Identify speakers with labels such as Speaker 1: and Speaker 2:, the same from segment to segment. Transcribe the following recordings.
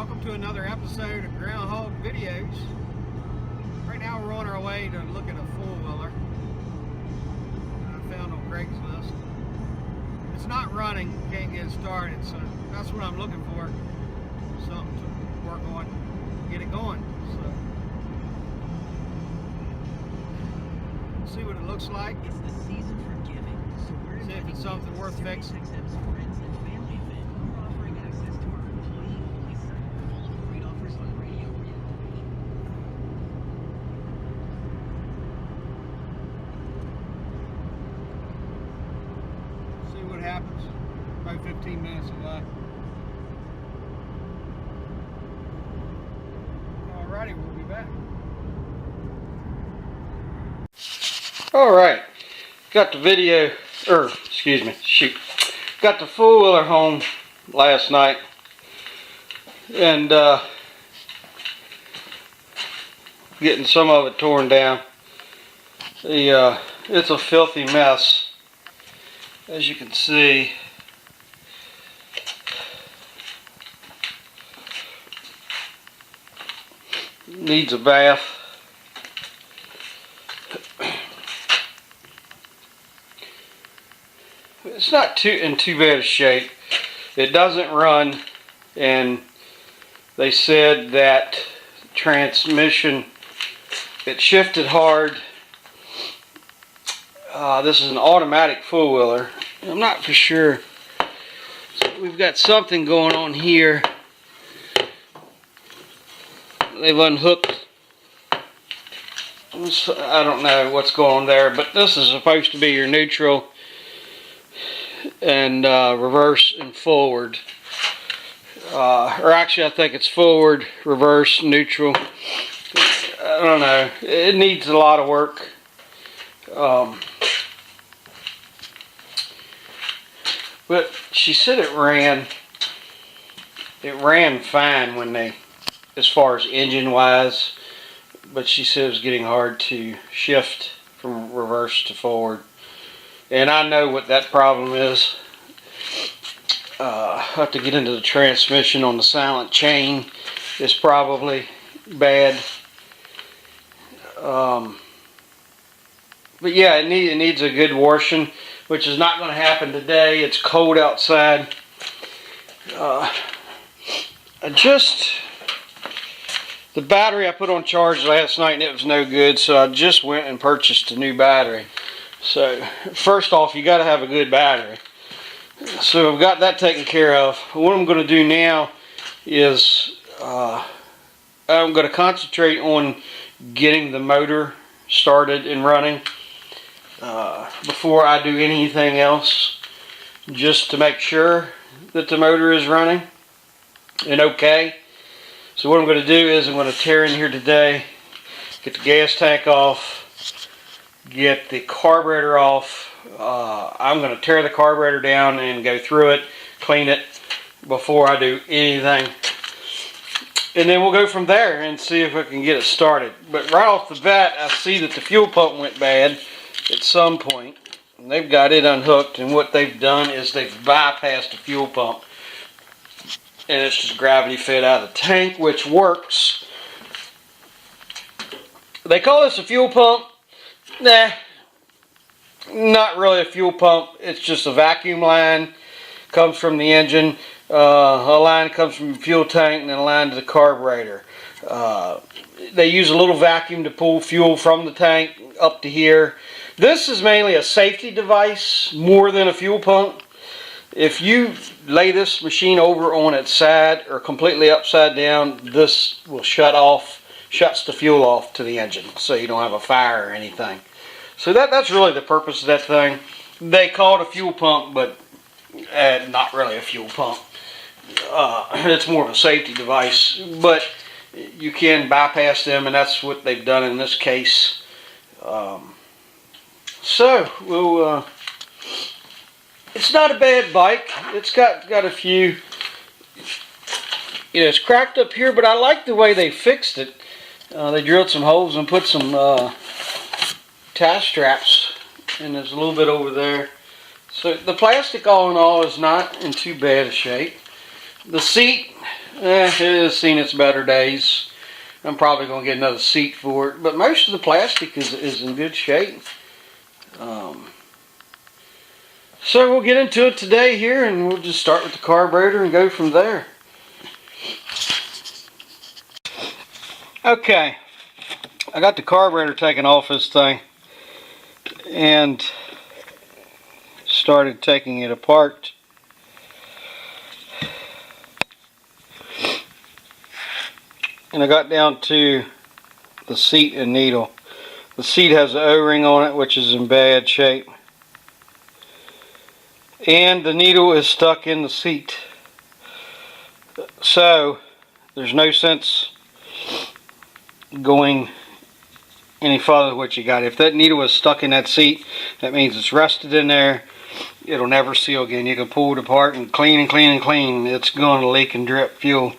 Speaker 1: Welcome to another episode of Groundhog Videos. Right now we're on our way to look at a four-wheeler I found on Craigslist. It's not running, can't get it started, so that's what I'm looking for. Something to work on, get it going. So see what it looks like.
Speaker 2: It's the season for giving, so we're
Speaker 1: see if it's something worth fixing. Happens about 15 minutes away. Alrighty, we'll be back. Alright, got the video, got the four-wheeler home last night, and getting some of it torn down. It's a filthy mess. As you can see, needs a bath. It's not in too bad a shape. It doesn't run, and they said that transmission, it shifted hard. This is an automatic four-wheeler. I'm not for sure. So we've got something going on here. They've unhooked. I don't know what's going on there, but this is supposed to be your neutral and reverse and forward. Or actually, I think it's forward, reverse, neutral. I don't know. It needs a lot of work. But she said it ran fine when as far as engine wise, but she said it was getting hard to shift from reverse to forward. And I know what that problem is. I have to get into the transmission on the silent chain. It's probably bad. But yeah, it needs a good washing, which is not going to happen today. It's cold outside. The battery I put on charge last night and it was no good, so I just went and purchased a new battery. So first off, you got to have a good battery. So I've got that taken care of. What I'm going to do now is I'm going to concentrate on getting the motor started and running before I do anything else, just to make sure that the motor is running and okay. So what I'm going to do is I'm going to tear in here today, get the gas tank off, get the carburetor off. I'm going to tear the carburetor down and go through it, clean it before I do anything. And then we'll go from there and see if I can get it started. But right off the bat, I see that the fuel pump went bad at some point. And they've got it unhooked, and what they've done is they've bypassed the fuel pump. And it's just gravity fed out of the tank, which works. They call this a fuel pump. Nah, not really a fuel pump. It's just a vacuum line. Comes from the engine. A line comes from the fuel tank and then a line to the carburetor. They use a little vacuum to pull fuel from the tank up to here. This is mainly a safety device more than a fuel pump. If you lay this machine over on its side or completely upside down, this will shuts the fuel off to the engine, so you don't have a fire or anything. So that's really the purpose of that thing. They call it a fuel pump, but not really a fuel pump. It's more of a safety device, but you can bypass them, and that's what they've done in this case. So we'll. It's not a bad bike. It's got a few. It's cracked up here, but I like the way they fixed it. They drilled some holes and put some tie straps, and there's a little bit over there. So the plastic, all in all, is not in too bad a shape. The seat, it has seen its better days. I'm probably going to get another seat for it, but most of the plastic is in good shape. So we'll get into it today here, and we'll just start with the carburetor and go from there. Okay, I got the carburetor taken off this thing and started taking it apart. And I got down to the seat and needle. The seat has an O-ring on it, which is in bad shape. And the needle is stuck in the seat. So there's no sense going any further with what you got. If that needle is stuck in that seat, that means it's rusted in there. It'll never seal again. You can pull it apart and clean and clean and clean. It's going to leak and drip fuel.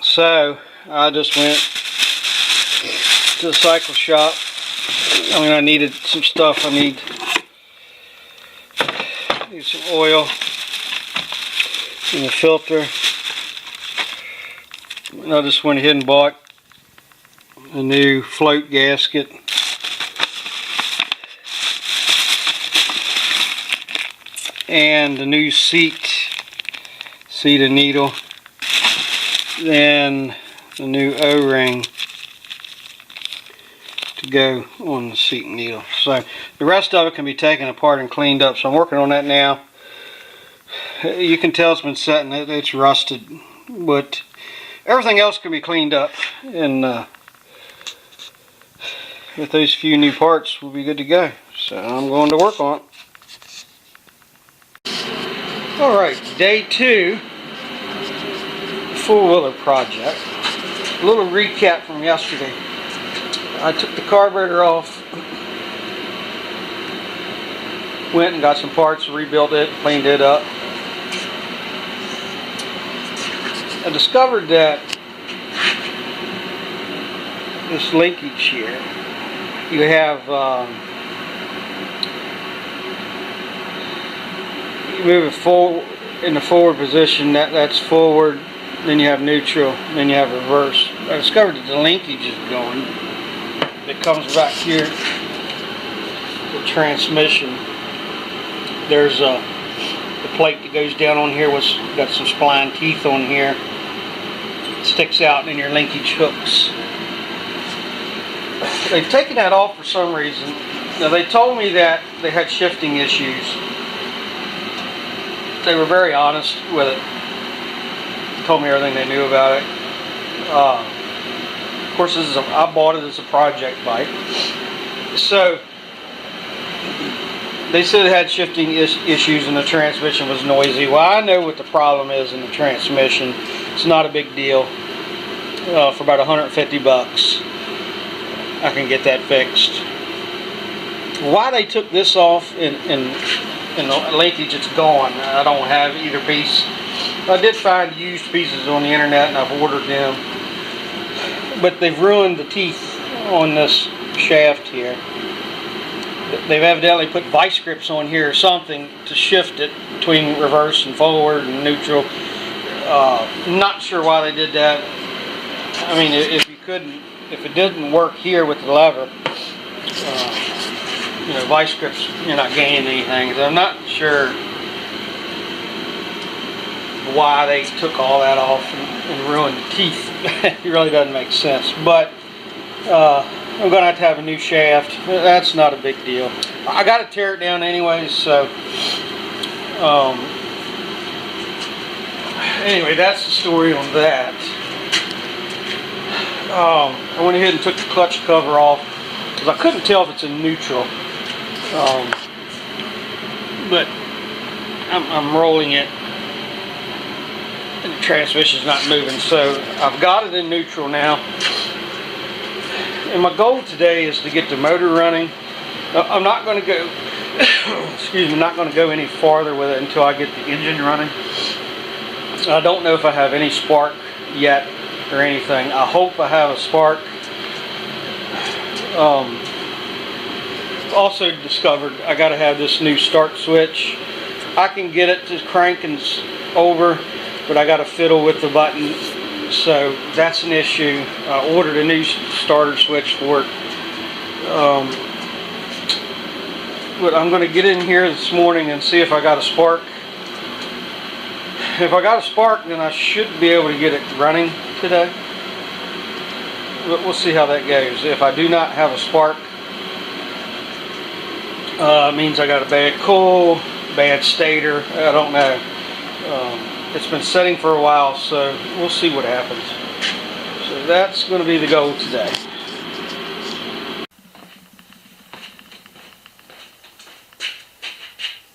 Speaker 1: So I just went to the cycle shop. I needed some stuff. I need some oil and a filter. And I just went ahead and bought a new float gasket. And a new seat and needle. Then the new O-ring to go on the seat and needle. So the rest of it can be taken apart and cleaned up. So I'm working on that now. You can tell it's been sitting, it's rusted, but everything else can be cleaned up, and with those few new parts we'll be good to go. So I'm going to work on it. Alright, day 2, four-wheeler project. A little recap from yesterday. I took the carburetor off, went and got some parts, rebuilt it, cleaned it up. I discovered that this linkage here, you have, you move it forward in the forward position, that's forward, then you have neutral, then you have reverse. I discovered that the linkage is going. It comes back here, the transmission. There's the plate that goes down on here, got some spline teeth on here. It sticks out and your linkage hooks. They've taken that off for some reason. Now they told me that they had shifting issues. They were very honest with it. Told me everything they knew about it. Of course, I bought it as a project bike. So they said it had shifting issues and the transmission was noisy. Well, I know what the problem is in the transmission. It's not a big deal. For about 150 bucks, I can get that fixed. Why they took this off in the linkage, it's gone. I don't have either piece. I did find used pieces on the internet and I've ordered them. But they've ruined the teeth on this shaft here. They've evidently put vice grips on here or something to shift it between reverse and forward and neutral. Not sure why they did that. I mean, if it didn't work here with the lever, vice grips, you're not gaining anything. So I'm not sure why they took all that off and ruined the teeth. It really doesn't make sense. But I'm going to have a new shaft. That's not a big deal. I got to tear it down anyways, so anyway, that's the story on that. I went ahead and took the clutch cover off because I couldn't tell if it's in neutral. But I'm rolling it and the transmission's not moving, so I've got it in neutral now. And my goal today is to get the motor running. I'm not going to go excuse me, not going to go any farther with it until I get the engine running. I don't know if I have any spark yet or anything. I hope I have a spark. Also discovered I got to have this new start switch. I can get it to cranking over, but I got to fiddle with the button, so that's an issue. I ordered a new starter switch for it. But I'm going to get in here this morning and see if I got a spark. If I got a spark, then I should be able to get it running today. But we'll see how that goes. If I do not have a spark, it means I got a bad coil, bad stator. I don't know. It's been setting for a while, so we'll see what happens. So that's going to be the goal today.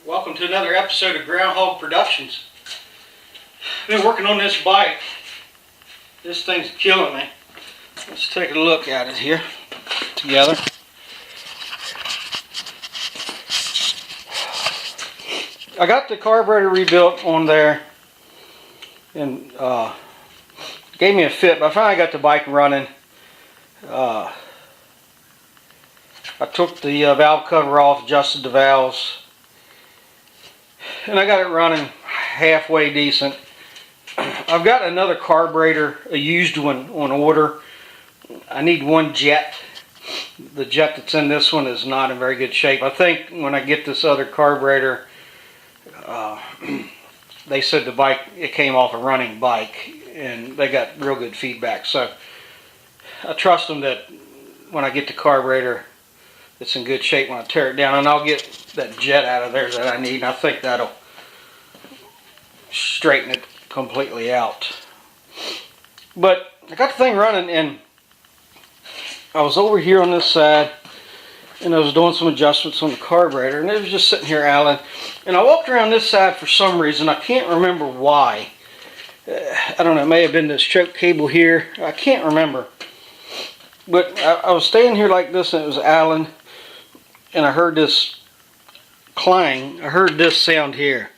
Speaker 1: Welcome to another episode of Groundhog Productions. I've been working on this bike. This thing's killing me. Let's take a look at it here together. I got the carburetor rebuilt on there and gave me a fit, but I finally got the bike running. I took the valve cover off, adjusted the valves, and I got it running halfway decent. I've got another carburetor, a used one, on order. I need one jet. The jet that's in this one is not in very good shape. I think when I get this other carburetor, they said the bike, it came off a running bike, and they got real good feedback. So I trust them that when I get the carburetor, it's in good shape when I tear it down, and I'll get that jet out of there that I need, and I think that'll straighten it completely out. But I got the thing running, and I was over here on this side, and I was doing some adjustments on the carburetor, and it was just sitting here idling. And I walked around this side for some reason. I can't remember why. I don't know, it may have been this choke cable here. I can't remember. But I was staying here like this, and it was idling, and I heard this clang. I heard this sound here.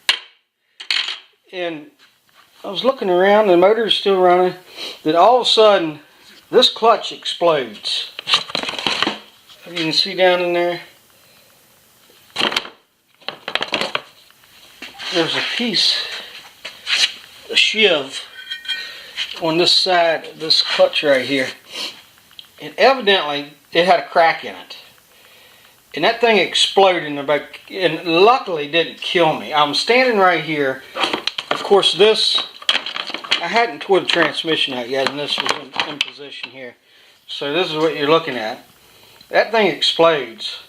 Speaker 1: And I was looking around, the motor is still running. Then all of a sudden, this clutch explodes. You can see down in there, there's a piece, a sheave on this side of this clutch right here. And evidently, it had a crack in it. And that thing exploded and luckily didn't kill me. I'm standing right here. Of course, this, I hadn't tore the transmission out yet, and this was in position here. So this is what you're looking at. That thing explodes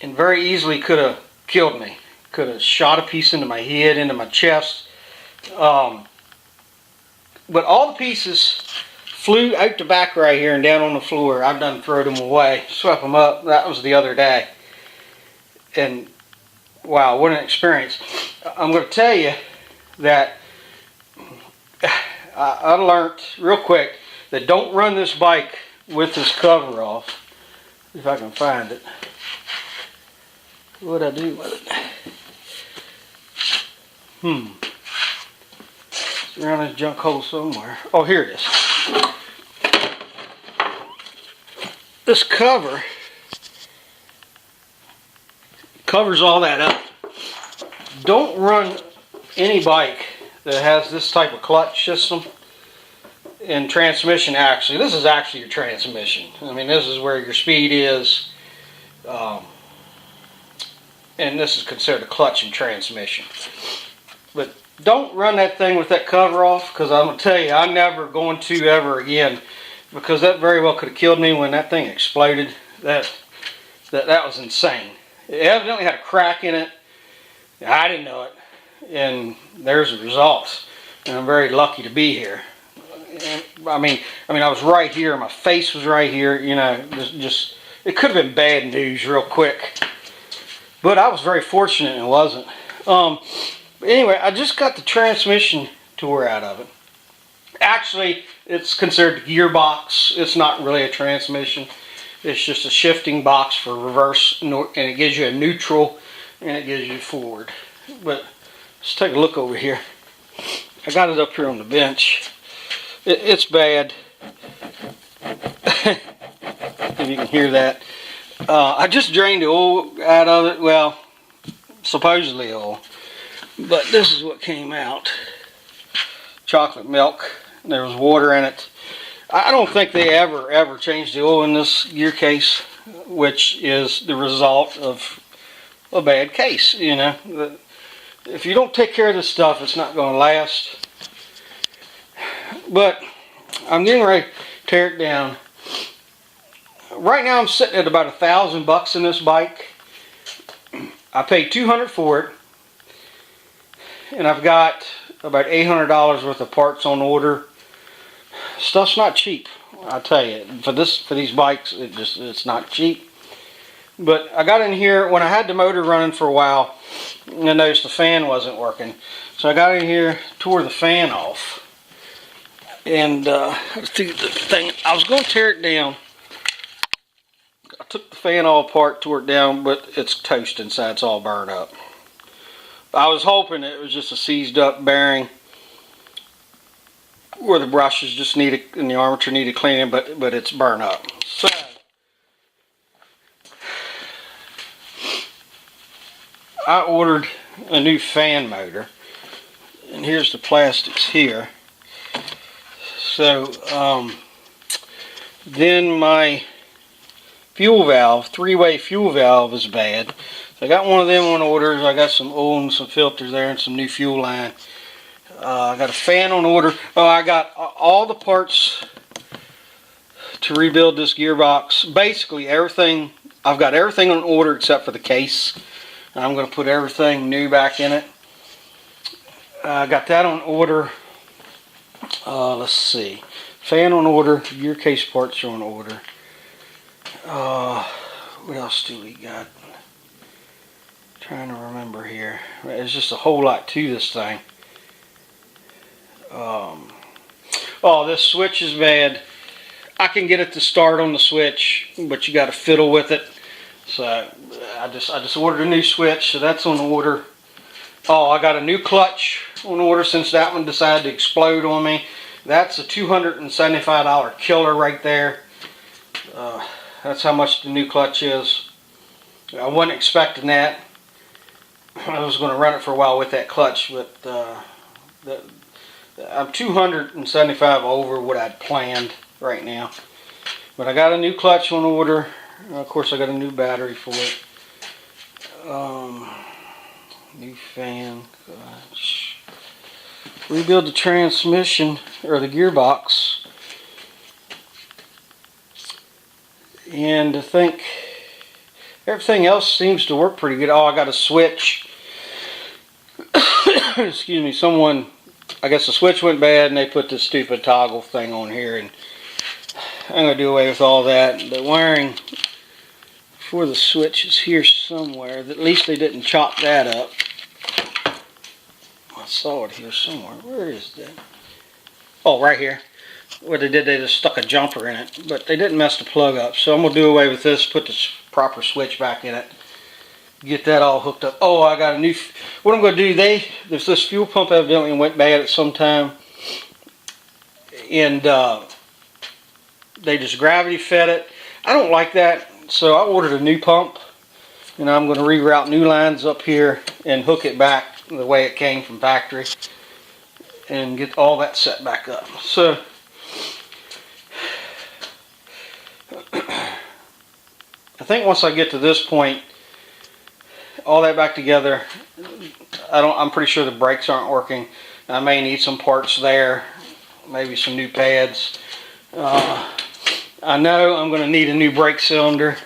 Speaker 1: and very easily could have killed me. Could have shot a piece into my head, into my chest. But all the pieces flew out the back right here and down on the floor. I've done thrown them away, swept them up. That was the other day. And wow, what an experience. I'm going to tell you that I learned real quick that don't run this bike with this cover off. If I can find it. What'd I do with it? It's around this junk hole somewhere. Oh, here it is. This cover covers all that up. Don't run any bike that has this type of clutch system and transmission. Actually, this is actually your transmission. I mean, this is where your speed is, and this is considered a clutch and transmission. But don't run that thing with that cover off, because I'm going to tell you, I'm never going to ever again, because that very well could have killed me when that thing exploded. That was insane. It evidently had a crack in it. I didn't know it, and there's the results. And I'm very lucky to be here. And, I mean, I was right here. My face was right here. You know, just it could have been bad news real quick. But I was very fortunate it wasn't. But anyway, I just got the transmission tore out of it. Actually, it's considered a gearbox. It's not really a transmission. It's just a shifting box for reverse, and it gives you a neutral, and it gives you forward. But let's take a look over here. I got it up here on the bench. It's bad. If you can hear that. I just drained the oil out of it. Well, supposedly oil. But this is what came out. chocolate milk. There was water in it. I don't think they ever changed the oil in this gear case, which is the result of a bad case. You know, if you don't take care of this stuff, it's not going to last. But I'm getting ready to tear it down. Right now I'm sitting at about $1,000 in this bike. I paid $200 for it, and I've got about $800 worth of parts on order. Stuff's not cheap, I tell you. For these bikes, it's not cheap. But I got in here when I had the motor running for a while, and I noticed the fan wasn't working. So I got in here, tore the fan off, and the thing, I was going to tear it down. I took the fan all apart, tore it down, but it's toast inside. It's all burned up. I was hoping it was just a seized up bearing, where the brushes just needed and the armature needed cleaning, but it's burned up. So I ordered a new fan motor, and here's the plastics here. So then my fuel valve, three-way fuel valve, is bad. So I got one of them on order. I got some oil and some filters there and some new fuel line. I got a fan on order. Oh, I got all the parts to rebuild this gearbox. Basically everything. I've got everything on order except for the case. And I'm going to put everything new back in it. I got that on order. Let's see. Fan on order. Gear case parts are on order. What else do we got? Trying to remember here. There's just a whole lot to this thing. Oh, this switch is bad. I can get it to start on the switch, but you got to fiddle with it. So I just ordered a new switch, so that's on order. Oh, I got a new clutch on order since that one decided to explode on me. That's a $275 killer right there. That's how much the new clutch is. I wasn't expecting that. I was going to run it for a while with that clutch, but I'm $275 over what I'd planned right now. But I got a new clutch on order. Of course, I got a new battery for it. New fan. Gosh. Rebuild the transmission, or the gearbox. And I think everything else seems to work pretty good. Oh, I got a switch. Excuse me, I guess the switch went bad and they put this stupid toggle thing on here, and I'm going to do away with all that. The wiring for the switch is here somewhere. At least they didn't chop that up. I saw it here somewhere. Where is that? Oh, right here. What they did, they just stuck a jumper in it, but they didn't mess the plug up. So I'm going to do away with this, put the proper switch back in it, get that all hooked up. Oh, I got a new, what I'm going to do, there's this fuel pump evidently went bad at some time, and they just gravity fed it. I don't like that, so I ordered a new pump, and I'm going to reroute new lines up here and hook it back the way it came from factory and get all that set back up. So I think once I get to this point, all that back together, I'm pretty sure the brakes aren't working. I may need some parts there, maybe some new pads. I know I'm going to need a new brake cylinder,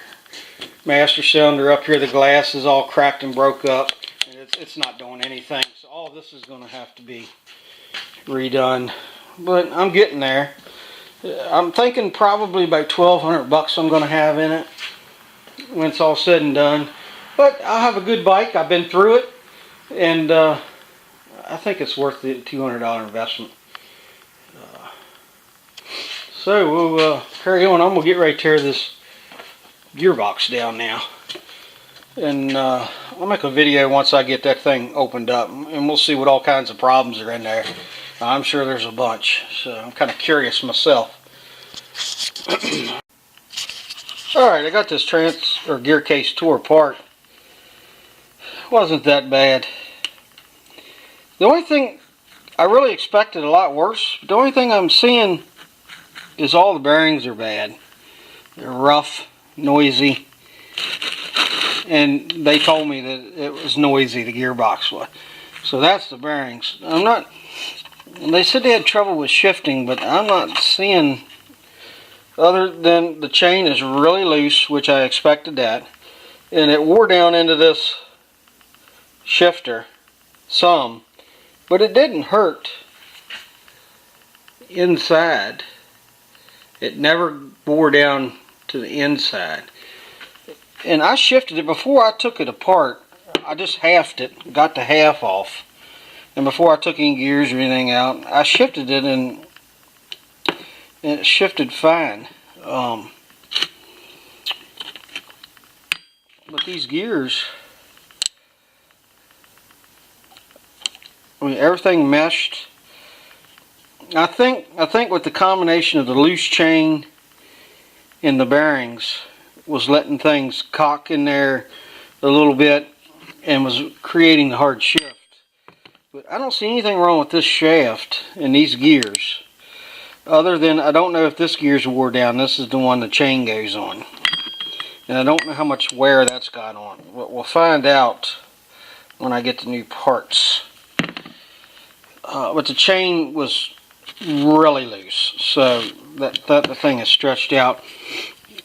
Speaker 1: master cylinder up here. The glass is all cracked and broke up, and it's not doing anything. So all this is going to have to be redone, but I'm getting there. I'm thinking probably about $1,200 I'm going to have in it when it's all said and done. But I'll have a good bike. I've been through it, and I think it's worth the $200 investment. So we'll carry on. I'm going to get ready to tear this gearbox down now. And I'll make a video once I get that thing opened up, and we'll see what all kinds of problems are in there. I'm sure there's a bunch, so I'm kind of curious myself. Alright, I got this gear case tore apart. Wasn't that bad. The only thing I really expected a lot worse. The only thing I'm seeing is all the bearings are bad. They're rough, noisy, and they told me that it was noisy, the gearbox was. So that's the bearings. They said they had trouble with shifting, but I'm not seeing, other than the chain is really loose, which I expected that, and it wore down into this shifter some, but it didn't hurt inside. It never wore down to the inside. And I shifted it before I took it apart. I just halved it, got the half off. And before I took any gears or anything out, I shifted it, and it shifted fine. But these gears, I mean, everything meshed. I think with the combination of the loose chain and the bearings was letting things cock in there a little bit and was creating the hard shift. But I don't see anything wrong with this shaft and these gears, other than I don't know if this gear's wore down. This is the one the chain goes on, and I don't know how much wear that's got on. We'll find out when I get the new parts. But the chain was really loose, so that the thing is stretched out.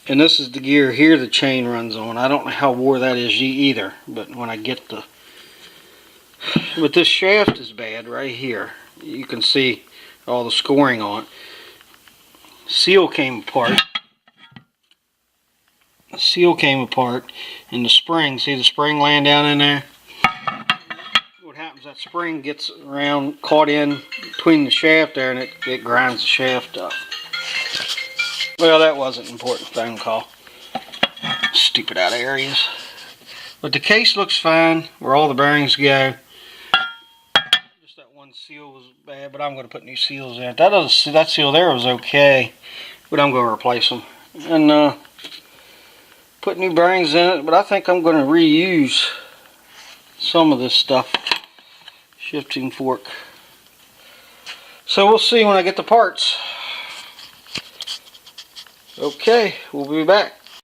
Speaker 1: And this is the gear here the chain runs on. I don't know how wore that is either, but when I get the... But this shaft is bad right here. You can see all the scoring on it. Seal came apart. The seal came apart, and the spring, see the spring laying down in there? What happens, that spring gets around, caught in between the shaft there, and it grinds the shaft up. Well, that wasn't an important phone call. Stupid out of areas. But the case looks fine, where all the bearings go. Just that one seal was bad, but I'm going to put new seals in it. That seal there was okay, but I'm going to replace them. And put new bearings in it, but I think I'm going to reuse some of this stuff. Shifting fork. So we'll see when I get the parts. Okay, we'll be back.